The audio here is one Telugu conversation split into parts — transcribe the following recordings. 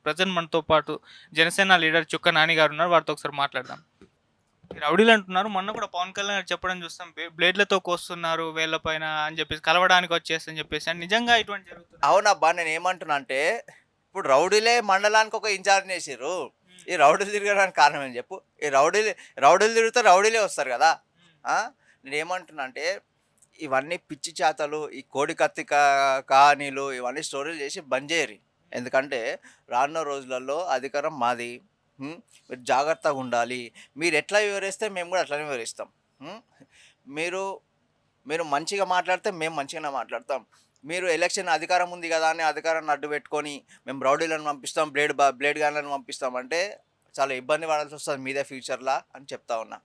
ప్రజెంట్ మనతో పాటు జనసేన లీడర్ చుక్క నాని గారు ఉన్నారు. వారితో ఒకసారి మాట్లాడదాం. రౌడీలు అంటున్నారు. మొన్న కూడా పవన్ కళ్యాణ్ గారు చెప్పడం చూస్తాం. బ్లేడ్‌లతో కోస్తున్నారు వేళ్ళ పైన అని చెప్పేసి, కలవడానికి వచ్చేసి అని చెప్పేసి. అండ్ నిజంగా ఇటువంటి జరుగుతున్నాయా? అవునబ్బా! నేనేమంటున్నా అంటే, ఇప్పుడు రౌడీలే మండలానికి ఒక ఇన్‌చార్జ్‌ని ఏసిర్రు. హ్మ్. ఈ రౌడీలు తిరగడానికి కారణం ఏం జెప్పు? ఈ రౌడీలు తిరిగితే రౌడీలే వస్తారు గదా! హ్మ్. ఆ! నేనేమంటున్నా అంటే, ఇవన్నీ పిచ్చి చేతలు, ఈ కోడి కత్తి కహానీలు ఇవన్నీ స్టోరీలు జేసి బంద్ జేయుర్రి. ఎందుకంటే, రానున్న రోజులలో అధికారం మాది. హ్మ్. మీరు జాగ్రత్తగుండాలి. మీరెట్లా వివరిస్తే మేము గూడా అట్లనే వివరిస్తాం. హ్మ్. మీరు మీరు మంచిగా మాట్లాడితే మేము మంచిగానే మాట్లాడతాం. మీరు ఎలక్షన్ అధికారం ఉంది గదా! అని అధికారాన్ని అడ్డు పెట్టుకొని, మేము రౌడీలను పంపిస్తాం, బ్లేడ్ గన్‌లను పంపిస్తాం అంటే, చాలా ఇబ్బంది పడాల్సొస్తది మీదే ఫ్యూచర్‌ల అని చెప్తా ఉన్నా.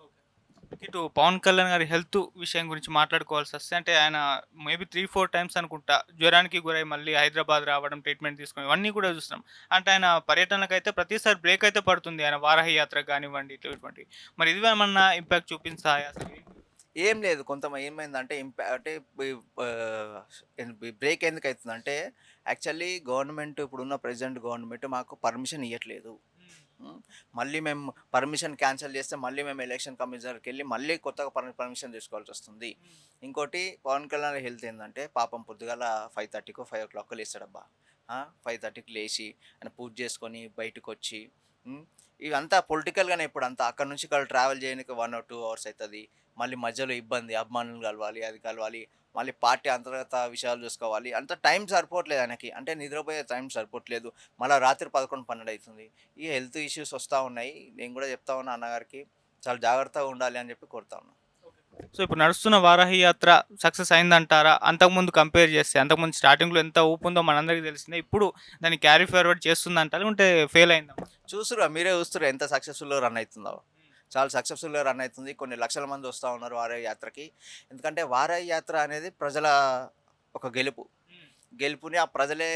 ఓకే. ఇటు పవన్ కళ్యాణ్ గారి హెల్త్ విషయం గురించి మాట్లాడుకోవాల్సొస్తే అంటే ఆయన మేబీ 3, 4 టైమ్స్ అనుకుంటా జ్వరానికి గురై మళ్ళీ హైదరాబాద్ రావడం, ట్రీట్‌మెంట్ తీసుకోవడం ఇవన్నీ కూడా చూస్తున్నాం. అంటే ఆయన పర్యటనకైతే ప్రతిసారి బ్రేక్ అయితే పడుతుంది. ఆయన వారాహి యాత్ర కానివ్వండి ఇటువంటివి. మరి ఇవేమన్నా ఇంపాక్ట్ చూపించాయా అసలు? ఏం లేదు ఏమైందంటే అంటే బి బ్రేక్ ఎందుకయితుందంటే, యాక్చువల్లీ గవర్నమెంట్ ఇప్పుడున్న ప్రెజెంట్ గవర్నమెంట్ మాకు పర్మిషన్ ఇయ్యట్లేదు. హ్మ్. హ్మ్. మళ్ళీ మేము పర్మిషన్ క్యాన్సెల్ చేస్తే మళ్ళీ మేము ఎలక్షన్ కమిషనర్‌కెళ్ళి మళ్ళీ కొత్తగా పర్మిషన్ తీసుకోవాల్సొస్తుంది. హ్మ్. ఇంకోటి పవన్ కళ్యాణ్ హెల్త్ ఏందంటే పాపం పొద్దుగాల 5:30కో, 5:00కో లేస్తాడబ్బా! 5:30కి లేచి ఆయన పూజ చేసుకొని బయటకొచ్చి హ్మ్. ఇవంతా పొలిటికల్‌గానే ఇప్పుడంతా. అక్కడి నుంచి ఇక్కడ ట్రావెల్ చేయనికి 1 ఆర్ 2 అవర్స్ అయితది. మళ్ళీ మధ్యలో ఇబ్బంది. అభిమానులను కలవాలి, అది కలవాలి. మళ్ళీ పార్టీ అంతర్గత విషయాలు చూసుకోవాలి. అంత టైం సరిపోవట్లేదు ఆయనకి. అంటే నిద్రపోయే టైం సరిపోవట్లేదు. మళ్ళా రాత్రి 11, 12 అయితుంది. ఈ హెల్త్ ఇష్యూస్ వస్తా ఉన్నాయి. నేను గూడా చెప్తా ఉన్నా అన్నగారికి. చాలా జాగ్రత్తగా ఉండాలి అని చెప్పి కోరుతా ఉన్నా. ఓకే. సో, ఇప్పుడు నడుస్తున్న వారాహి యాత్ర సక్సెస్ అయిందంటారా? అంతకుముందు కంపేర్ చేస్తే, అంతకుముందు స్టార్టింగ్‌లో ఎంత ఊపుందో మనందరికీ తెలిసిందే. ఇప్పుడు దాన్ని క్యారీ ఫార్వర్డ్ చేస్తుందంటారా? లేకుంటే ఫెయిల్ అయిందా? చూస్తుర్రుగా మీరే చూస్తుర్రు ఎంత సక్సెస్‌ఫుల్‌గా రన్ అయితుందో. హ్మ్. చాలా సక్సెస్‌ఫుల్‌గా రన్ అయితుంది. కొన్ని లక్షల మంది వస్తా ఉన్నారు వారాహి యాత్రకి. ఎందుకంటే వారాహి యాత్ర అనేది ప్రజల ఒక గెలుపు. హ్మ్. గెలుపుని ఆ ప్రజలే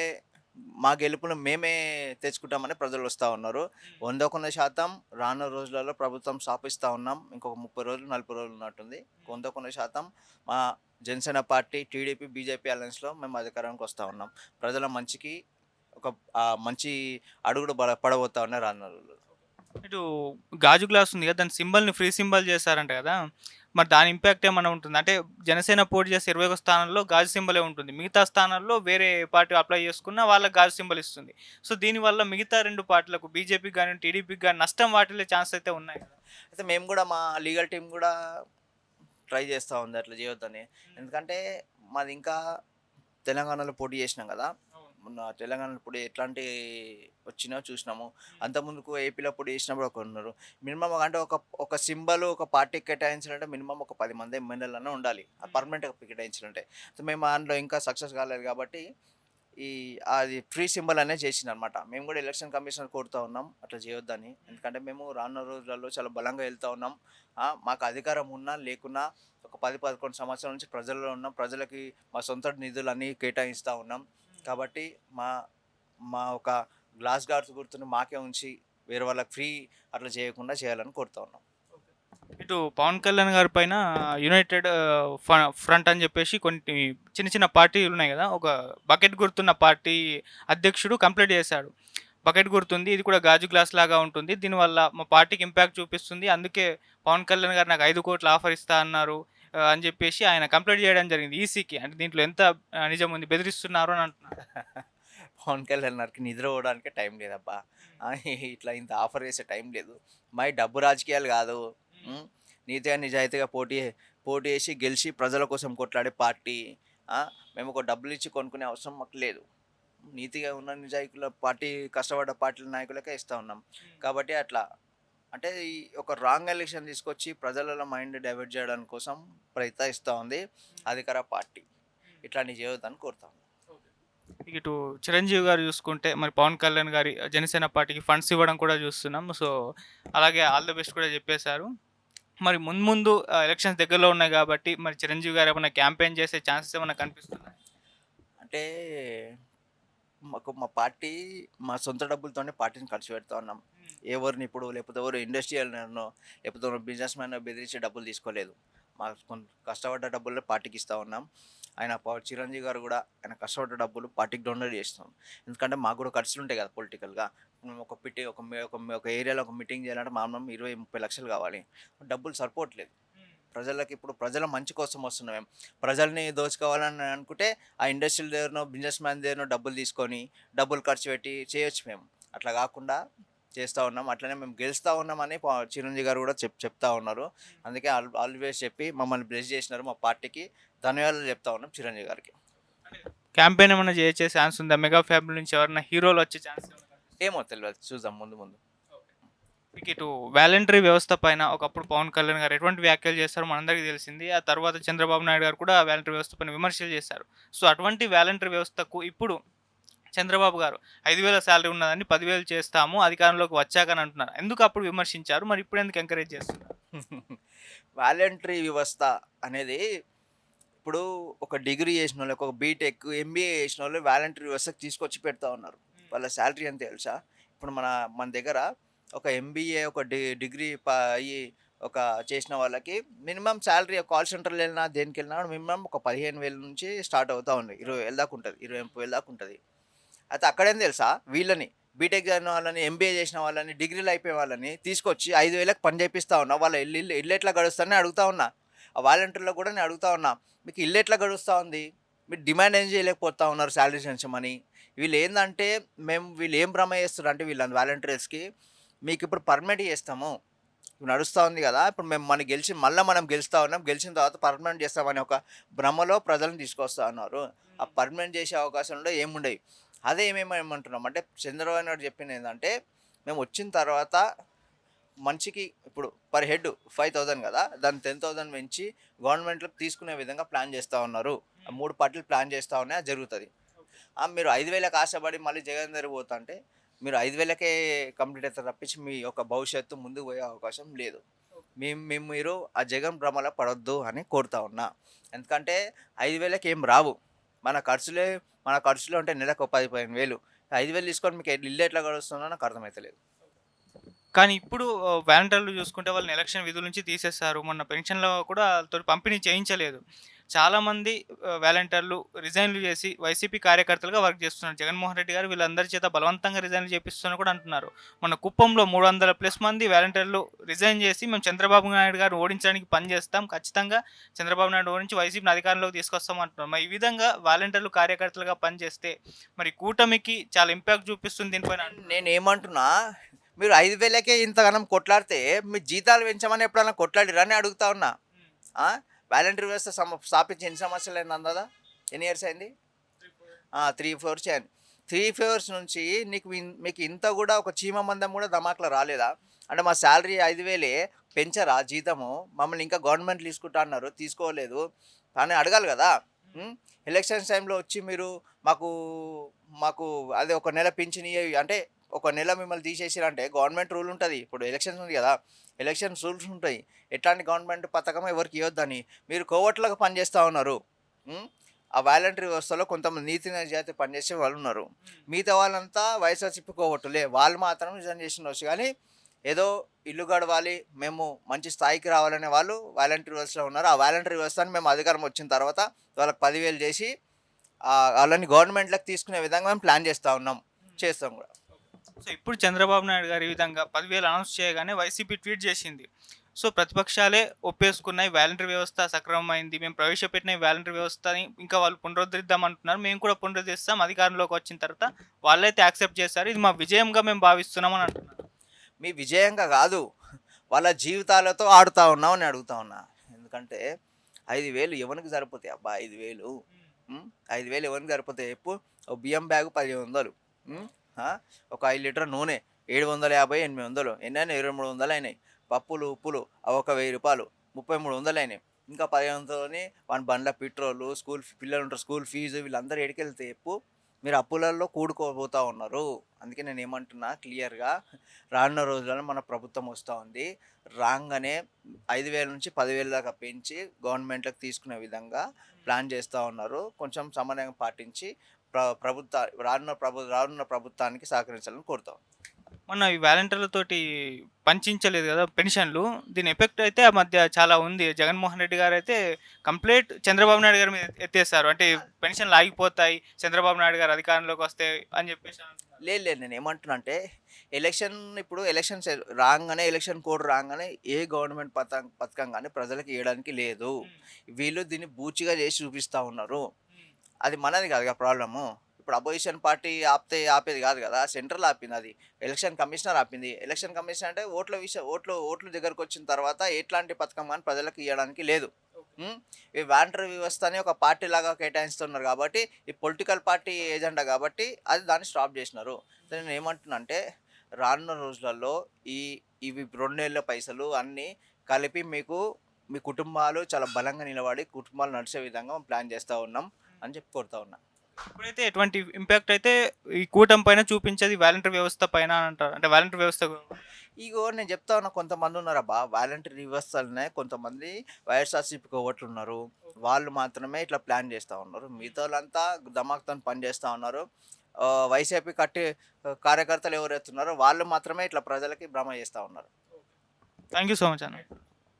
మా గెలుపుని మేమే తెచ్చుకుంటామని ప్రజలు వస్తా ఉన్నారు. హ్మ్. 100% రానున్న రోజులలో ప్రభుత్వం స్థాపిస్తా ఉన్నాం. ఇంకొక 30 రోజులు, 40 రోజులు ఉన్నట్టుంది. హ్మ్. 100% మా జనసేన పార్టీ, టీడీపీ, బీజేపీ అలయన్స్‌లో మేము అధికారానికి వస్తా ఉన్నాం. ప్రజల మంచికి ఒక మంచి అడుగులు పడబోతా ఉన్నాయి రానున్న రోజుల్లో. ఇటు గాజు గ్లాస్ ఉంది కదా! దాని సింబల్‌ని ఫ్రీ సింబల్ చేశారంట కదా! మరి దాని ఇంపాక్ట్ ఏమన్నా ఉంటుందా? అంటే జనసేన పోటీ చేసే 21 స్థానాల్లో గాజు సింబలే ఉంటుంది. మిగతా స్థానాల్లో వేరే పార్టీ అప్లై చేసుకున్న వాళ్ళకి గాజు సింబల్ ఇస్తుంది. సో, దీనివల్ల మిగతా 2 పార్టీలకు బీజేపీకి గాని, టీడీపీకి గాని నష్టం వాటిల్లే ఛాన్స్ అయితే ఉన్నాయి కదా! అయితే మేము గూడా మా లీగల్ టీమ్ గూడా ట్రై చేస్తా ఉంది అట్లా చేయొద్దని. హ్మ్. ఎందుకంటే మాది ఇంకా తెలంగాణలో పోటీ చేసినాం గదా! అవును. మొన్న తెలంగాణలో ఇప్పుడు ఎట్లాంటి వచ్చినాయో చూసినాము. హ్మ్. అంతకుముందుకు ఏపీలో పోటీ చేసినప్పుడు ఒకరున్నారు. మినిమమ్ అంటే ఒక సింబల్ ఒక పార్టీకి కేటాయించాలంటే మినిమమ్ ఒక 10 మంది ఎమ్మెల్యేలన్నా ఉండాలి. హ్మ్. పర్మనెంట్‌గా కేటాయించాలంటే. సో, మేము దాంట్లో ఇంకా సక్సెస్ కాలేదు కాబట్టి ఈ అది ఫ్రీ సింబల్ అనేది చేసిందనమాట. మేము కూడా ఎలక్షన్ కమిషనర్ కోరుతా ఉన్నాం అట్లా చేయొద్దని. హ్మ్. ఎందుకంటే మేము రానున్న రోజులలో చాలా బలంగా వెళ్తా ఉన్నాం. మాకు అధికారం ఉన్నా లేకున్నా ఒక 10, 11 సంవత్సరాల నుంచి ప్రజల్లో ఉన్నాం. ప్రజలకి మా సొంత నిధులన్నీ కేటాయిస్తా ఉన్నాం. హ్మ్. కాబట్టి మా మా ఒక గ్లాస్ గార్డ్స్ గుర్తుని మాకే ఉంచి వేరే వాళ్ళకి ఫ్రీ అట్లా చేయకుండా చేయాలని కోరుతా ఉన్నాం. ఓకే. ఇటు పవన్ కళ్యాణ్ గారి పైన యునైటెడ్ ఫ ఫ్రంట్ అని చెప్పేసి కొన్ని చిన్న చిన్న పార్టీలున్నాయి గదా! ఒక బకెట్ గుర్తున్న పార్టీ అధ్యక్షుడు కంప్లెయింట్ చేశాడు. బకెట్ గుర్తుంది. ఇది కూడా గాజు గ్లాస్ లాగా ఉంటుంది. దీనివల్ల మా పార్టీకి ఇంపాక్ట్ చూపిస్తుంది. అందుకే పవన్ కళ్యాణ్ గారు నాకు 5,00,00,000 ఆఫర్ ఇస్తా అన్నారు. అని చెప్పేసి ఆయన కంప్లెయింట్ చేయడం జరిగింది ఈసీకి. అంటే దీంట్లో ఎంత నిజం ఉంది బెదిరిస్తున్నారు అని అంటున్నారు. పవన్ కళ్యాణ్ గారికి నిద్ర పోవడానికే టైం లేదబ్బా! హ్మ్. ఆ! ఇట్లా ఇంత ఆఫర్ చేసే టైం లేదు. మాయి డబ్బు రాజకీయాలు గాదు. హ్మ్. హ్మ్. నీతిగా నిజాయితీగా పోటీ చేసి గెలిచి ప్రజల కోసం కొట్లాడే పార్టీ. ఆ! మేము ఒక డబ్బులిచ్చి కొనుక్కునే అవసరం మాకు లేదు. నీతిగా ఉన్న నిజాయితీల పార్టీ కష్టపడ్డ పార్టీల నాయకులకే ఇస్తా ఉన్నాం. హ్మ్. కాబట్టి అట్లా అంటే ఈ ఒక రాంగ్ ఎలిక్షన్ తీసుకొచ్చి ప్రజలలో మైండ్ డైవర్ట్ చేయడం కోసం ప్రయత్నిస్తా ఉంది హ్మ్. అధికార పార్టీ. హ్మ్. ఇట్లాంటివి చేయొద్దని కోరుతాం. ఓకే. ఇటు చిరంజీవి గారు చూసుకుంటే మరి పవన్ కళ్యాణ్ గారి జనసేన పార్టీకి ఫండ్స్ ఇవ్వడం కూడా చూస్తున్నాం. సో, అలాగే ఆల్ ది బెస్ట్ కూడా చెప్పేశారు. మరి ముందు ముందు ఎలక్షన్స్ దగ్గరలో ఉన్నాయి గాబట్టి మరి చిరంజీవి గారు ఏమన్నా క్యాంపెయిన్ చేసే ఛాన్సెస్ ఏమన్నా కనిపిస్తున్నాయా? అంటే మా పార్టీ మా సొంత డబ్బులతోనే పార్టీని ఖర్చు పెడతా ఉన్నాం. హ్మ్. ఎవరిని ఇప్పుడు లేకపోతే ఎవరు ఇండస్ట్రియల్‌నో లేకపోతే బిజినెస్ మ్యాన్‌నో బెదిరించి డబ్బులు తీసుకోలేదు. మా కష్టపడ్డ డబ్బులే పార్టీకి ఇస్తా ఉన్నాం. ఆయన చిరంజీవి గారు కూడా ఆయన కష్టపడ్డ డబ్బులు పార్టీకి డొనేట్ చేస్తాం. ఎందుకంటే మాకు కూడా ఖర్చులు ఉంటాయి కదా పొలిటికల్‌గా. ఒక పెట్టి ఒక ఏరియాలో ఒక మీటింగ్ చేయాలంటే మాక్సిమం 20, 30 లక్షలు కావాలి. డబ్బులు సరిపోవట్లేదు. ప్రజలకి ఇప్పుడు ప్రజల మంచి కోసం వస్తున్నాం మేము. ప్రజల్ని దోచుకోవాలని అనుకుంటే ఆ ఇండస్ట్రియల్ దగ్గరనో, బిజినెస్ మ్యాన్ దగ్గరనో డబ్బులు తీసుకొని, డబ్బులు ఖర్చు పెట్టి చేయొచ్చు మేము. అట్లా కాకుండా చేస్తా ఉన్నాం. అట్లనే మేము గెలుస్తా ఉన్నామని చిరంజీవి గారు కూడా చెప్తా ఉన్నారు. అందుకే ఆల్వేస్ చెప్పి మమ్మల్ని బ్లెస్ చేసినారు. మా పార్టీకి ధన్యవాదాలు చెప్తా ఉన్నాం చిరంజీవి గారికి. క్యాంపెయిన్ ఏమైనా చేసే ఛాన్స్ ఉందా? మెగా ఫ్యామిలీ నుంచి ఎవరైనా హీరోలు వచ్చే ఛాన్స్ ఏమైనా కనిపిస్తుందా? ఏమో తెలవదు. చూద్దాం ముందు ముందు. మీకు ఇటు వాలంటరీ వ్యవస్థ పైన ఒకప్పుడు పవన్ కళ్యాణ్ గారు ఎటువంటి వ్యాఖ్యలు చేస్తారో మనందరికీ తెలిసింది. ఆ తర్వాత చంద్రబాబు నాయుడు గారు కూడా వాలంటరీ వ్యవస్థ పైన విమర్శలు చేశారు. సో అటువంటి వాలంటరీ వ్యవస్థకు ఇప్పుడు చంద్రబాబు గారు 5,000 సాలరీ ఉన్నదని 10,000 చేస్తాము అధికారంలోకి వచ్చాకని అంటున్నారు. ఎందుకు అప్పుడు విమర్శించారు? మరి ఇప్పుడు ఎందుకు ఎంకరేజ్ చేస్తున్నారు? వాలంటరీ వ్యవస్థ అనేది ఇప్పుడు ఒక డిగ్రీ చేసినోళ్ళు, ఒక బీటెక్, ఎంబీఏ చేసినోళ్ళు వాలంటరీ వ్యవస్థకు తీసుకొచ్చి పెడతా ఉన్నారు. వాళ్ళ సాలరీ ఎంత తెలుసా? ఇప్పుడు మన మన దగ్గర ఒక ఎంబీఏ, ఒక డిగ్రీ అయ్యి ఒక చేసిన వాళ్ళకి మినిమం సాలరీ కాల్ సెంటర్‌లో వెళ్ళినా, దేనికెళ్ళినా మినిమం ఒక 15,000 నుంచి స్టార్ట్ అవుతా ఉంది. 20,000 దాకా ఉంటది. 20, 30,000 దాకా ఉంటది. అయితే అక్కడేం తెలుసా? వీళ్ళని బీటెక్ చదివిన వాళ్ళని, ఎంబీఏ చేసిన వాళ్ళని, డిగ్రీలు అయిపోయిన వాళ్ళని తీసుకొచ్చి 5,000కి పని చేపిస్తా ఉన్నా. వాళ్ళ ఇల్లు ఎట్లా గడుస్తుందని అడుగుతా ఉన్నా. ఆ వాలంటీర్‌లో కూడా నేను అడుగుతా ఉన్నా. మీకు ఇల్లు ఎట్లా గడుస్తా ఉంది? మీరు డిమాండ్ ఏం చేయలేకపోతా ఉన్నారు సాలరీస్ పెంచమని. వీళ్ళేందంటే వీళ్ళు ఏం భ్రమ చేస్తుర్రంటే వీళ్ళని వాలంటీర్స్‌కి మీకు ఇప్పుడు పర్మనెంట్ చేస్తాము. ఇప్పుడు నడుస్తా ఉంది కదా! ఇప్పుడు మనం గెలుస్తా ఉన్నాం. గెలిచిన తర్వాత పర్మనెంట్ చేస్తామనే ఒక భ్రమలో ప్రజలను తీసుకొస్తా ఉన్నారు. ఆ పర్మనెంట్ చేసే అవకాశం కూడా ఏముండయి. అదే ఏమంటున్నాం అంటే చంద్రబాబు నాయుడు చెప్పిందేందంటే మేము వచ్చిన తర్వాత మనిషికి ఇప్పుడు పర్ హెడ్ 5,000 కదా! దాన్ని 10,000 పెంచి గవర్నమెంట్‌లోకి తీసుకునే విధంగా ప్లాన్ చేస్తా ఉన్నారు. 3 పార్టీలు ప్లాన్ చేస్తా ఉన్నాయి. అది జరుగుతది. మీరు 5,000కి ఆశపడి మళ్ళీ జగన్ దగ్గరికి పోతుంటే మీరు 5,000కే కంప్లీట్ అవుతారు తప్పించి మీ యొక్క భవిష్యత్తు ముందుకు పోయే అవకాశం లేదు. మీరు ఆ జగన్ భ్రమలో పడొద్దు అని కోరుతా ఉన్నా. ఎందుకంటే 5,000కి ఏం రావు. మన ఖర్చులే ఉంటాయి నెలకు 10, 15,000. 5,000 తీసుకొని మీకు ఇల్లు ఎట్లా గడుస్తుందో నాకు అర్థమైతలేదు. కానీ ఇప్పుడు వాలంటీర్లు చూసుకుంటే వాళ్ళని ఎలక్షన్ విధుల నుంచి తీసేశారు. మొన్న పెన్షన్‌లో కూడా ఆళ్ళతోటి పంపిణీ చేయించలేదు. చాలామంది వాలంటీర్లు రిజైన్‌లు చేసి వైసీపీ కార్యకర్తలుగా వర్క్ చేస్తున్నారు. జగన్మోహన్ రెడ్డి గారు వీళ్ళందరి చేత బలవంతంగా రిజైన్‌లు చేపిస్తున్నారని కూడా అంటున్నారు. మన కుప్పంలో 300+ మంది వాలంటీర్లు రిజైన్ చేసి మేము చంద్రబాబు నాయుడు గారిని ఓడించడానికి పనిచేస్తాం. ఖచ్చితంగా చంద్రబాబు నాయుడు ఓడించి వైసీపీని అధికారంలోకి తీసుకొస్తాం అంటున్నారు. మరి ఈ విధంగా వాలంటీర్లు కార్యకర్తలుగా పనిచేస్తే మరి కూటమికి చాలా ఇంపాక్ట్ చూపిస్తుంది దీనిపైన నేనేమంటున్నా మీరు 5,000కే ఇంతగనం కొట్లాడితే మీ జీతాలు పెంచమని ఎప్పుడైనా కొట్లాడిర్రా అని అడుగుతా ఉన్నా. వాలంటీర్ వ్యవస్థ స్థాపించి ఎన్ని సంవత్సరాలు అయింది? ఎన్ని ఇయర్స్ అయింది? 3, 4 ఇయర్స్ అయింది. 3, 4 ఇయర్స్ నుంచి మీకు ఇంత కూడా ఒక చీమ మందం కూడా ధమాకులో రాలేదా? అంటే మా సాలరీ 5,000 పెంచరా జీతము? మమ్మల్ని ఇంకా గవర్నమెంట్ తీసుకుంటా అన్నారు. తీసుకోలేదు అని అడగాలి కదా! ఎలక్షన్స్ టైంలో వచ్చి మీరు మాకు మాకు అదే ఒక నెల పింఛన్ అంటే ఒక నెల మిమ్మల్ని తీసేసిరంటే గవర్నమెంట్ రూల్ ఉంటుంది. ఇప్పుడు ఎలక్షన్స్ ఉంది కదా! ఎలక్షన్స్ రూల్స్ ఉంటాయి. ఎట్లాంటి గవర్నమెంట్ పథకం ఎవరికి ఇవ్వద్దని. మీరు కోవట్లుగా పనిచేస్తూ ఉన్నారు. ఆ వాలంటరీ వ్యవస్థలో కొంతమంది నీతి నిజాయితీ పనిచేసే వాళ్ళు ఉన్నారు. మిగతా వాళ్ళంతా వైఎస్ఆర్‌సీపీ కోవట్టులే. వాళ్ళు మాత్రం రిజైన్ చేసిండొచ్చు కానీ ఏదో ఇల్లు గడవాలి, మేము మంచి స్థాయికి రావాలనే వాళ్ళు వాలంటరీ వ్యవస్థలో ఉన్నారు. ఆ వాలంటరీ వ్యవస్థని మేము అధికారం వచ్చిన తర్వాత వాళ్ళకి 10,000 చేసి వాళ్ళని గవర్నమెంట్‌లోకి తీసుకునే విధంగా మేము ప్లాన్ చేస్తూ ఉన్నాం. చేస్తాం కూడా. సో ఇప్పుడు చంద్రబాబు నాయుడు గారు ఈ విధంగా 10,000 అనౌన్స్ చేయగానే వైసీపీ ట్వీట్ చేసింది. సో ప్రతిపక్షాలే ఒప్పేసుకున్నాయి. వాలంటరీ వ్యవస్థ సక్రమమైంది. మేము ప్రవేశపెట్టిన ఈ వాలంటరీ వ్యవస్థని ఇంకా వాళ్ళు పునరుద్ధరిద్దామంటున్నారు. మేము కూడా పునరుద్ధరిస్తాం అధికారంలోకి వచ్చిన తర్వాత. వాళ్ళైతే యాక్సెప్ట్ చేశారు. ఇది మా విజయంగా మేము భావిస్తున్నాం అని అంటున్నారు. మీ విజయంగా కాదు, వాళ్ళ జీవితాలతో ఆడుతా ఉన్నాం అని అడుగుతా ఉన్నా. ఎందుకంటే 5,000 ఎవరికి సరిపోతాయి అబ్బా? 5,000 5,000 ఎవరికి సరిపోతాయి చెప్పు? ఒక బియ్యం బ్యాగు 1,500, ఒక 5 లీటర్ నూనె 750, 800 ఎన్నైనా 2,300 అయినాయి. పప్పులు ఉప్పులు అవి ఒక 1,000 రూపాయలు 3300 అయినాయి. ఇంకా 1500తోని వాని బండ్ల పెట్రోలు, పిల్లలు ఉంటారు స్కూల్ ఫీజు, వీళ్ళందరూ ఎడికెళ్తే చెప్పు? మీరు అప్పులలో కూడుకోబోతా ఉన్నారు. అందుకే నేను ఏమంటున్నా క్లియర్గా, రానున్న రోజులలో మన ప్రభుత్వం వస్తూ ఉంది. రాగానే 5,000 నుంచి 10,000 దాకా పెంచి గవర్నమెంట్లకు తీసుకునే విధంగా ప్లాన్ చేస్తూ ఉన్నారు. కొంచెం సమన్వయం పాటించి రానున్న ప్రభుత్వానికి సహకరించాలని కోరుతాం. మొన్న ఈ వాలంటీర్లతోటి పంచించలేదు కదా పెన్షన్లు. దీని ఎఫెక్ట్ అయితే ఆ మధ్య చాలా ఉంది. జగన్మోహన్ రెడ్డి గారైతే కంప్లీట్ చంద్రబాబు నాయుడు గారి మీద ఎత్తేసారు. అంటే పెన్షన్లు ఆగిపోతాయి. చంద్రబాబు నాయుడు గారు అధికారంలోకి వస్తే అని చెప్పేసి అంటున్నారు. లేదు లేదు, నేను ఏమంటున్నా అంటే ఇప్పుడు ఎలక్షన్స్ రాగానే ఎలక్షన్ కోడ్ రాగానే ఏ గవర్నమెంట్ పథకం కానీ ప్రజలకు ఇవ్వడానికి లేదు. హ్మ్. వీళ్ళు దీన్ని బూచిగా చేసి చూపిస్తూ ఉన్నారు. హ్మ్. అది మనది కాదు ప్రాబ్లము. ఇప్పుడు అపోజిషన్ పార్టీ ఆపేది కాదు కదా, సెంట్రల్ ఆపింది. అది ఎలక్షన్ కమిషనర్ ఆపింది. ఎలక్షన్ కమిషనర్ అంటే ఓట్లు దగ్గరకు వచ్చిన తర్వాత ఎట్లాంటి పథకం కానీ ప్రజలకు ఇవ్వడానికి లేదు. హ్మ్. ఈ వాలంటరీ వ్యవస్థని ఒక పార్టీ లాగా కేటాయిస్తున్నారు కాబట్టి, ఈ పొలిటికల్ పార్టీ ఏజెండా కాబట్టి అది దాన్ని స్టాప్ చేసినారు. సో నేను ఏమంటున్నా అంటే రానున్న రోజులలో ఈ ఇవి 2 నెలల పైసలు అన్నీ కలిపి మీకు మీ కుటుంబాలు చాలా బలంగా నిలబడి కుటుంబాలు నడిచే విధంగా ప్లాన్ చేస్తూ ఉన్నాం అని చెప్పి కోరుతా ఉన్నా. ఇప్పుడైతే ఎటువంటి ఇంపాక్ట్ అయితే ఈ కూటమి పైన చూపించేది వాలంటీర్ వ్యవస్థ పైన అని అంటారు. అంటే వాలంటీర్ వ్యవస్థ ఇగో నేను చెప్తా ఉన్నా, కొంతమంది ఉన్నారబ్బా వాలంటీర్ వ్యవస్థలనే కొంతమంది వైఎస్ఆర్సీపీకి ఓట్లున్నారు. వాళ్ళు మాత్రమే ఇట్లా ప్లాన్ చేస్తూ ఉన్నారు. మిగతా వాళ్ళంతా ధమాక్తో పని చేస్తూ ఉన్నారు. వైసీపీ కార్యకర్తలు ఎవరైతే ఉన్నారో వాళ్ళు మాత్రమే ఇట్లా ప్రజలకి భ్రమ చేస్తూ ఉన్నారు. థ్యాంక్ యూ సో మచ్ అన్న.